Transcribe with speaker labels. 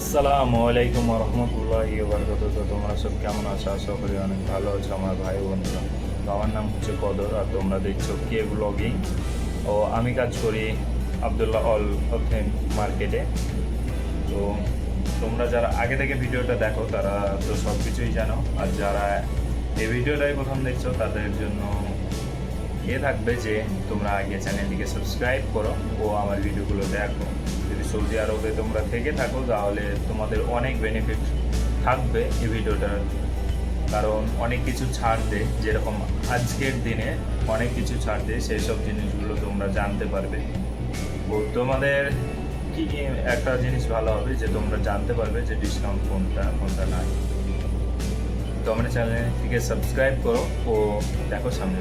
Speaker 1: আসসালামু আলাইকুম রহমতুল্লাহি বারাকাতুহু। তো তোমরা সব কেমন আছো? আশা করি অনেক ভালো আছো আমার ভাই বন্ধুরা। তো আমার নাম হচ্ছে কদর, আর তোমরা দেখছো কে ব্লগিং। ও আমি কাজ করি আবদুল্লাহ অল অথেন মার্কেটে। তো তোমরা যারা আগে থেকে ভিডিওটা দেখো তারা তো সব কিছুই জানো, আর যারা এই ভিডিওটাই প্রথম দেখছো তাদের জন্য থাকবে যে তোমরা আগে চ্যানেলটিকে সাবস্ক্রাইব করো ও আমার ভিডিওগুলো দেখো। যদি সৌদি আরবে তোমরা থেকে থাকো তাহলে তোমাদের অনেক বেনিফিট থাকবে এই ভিডিওটার, কারণ অনেক কিছু ছাড় দেয়, যেরকম আজকের দিনে অনেক কিছু ছাড় দেয়, সেই সব জিনিসগুলো তোমরা জানতে পারবে। ও তোমাদের কি একটা জিনিস ভালো হবে যে তোমরা জানতে পারবে যে ডিসকাউন্ট কোনটা কোনটা নাই। তো আমার চ্যানেলটিকে সাবস্ক্রাইব করো ও দেখো সামনে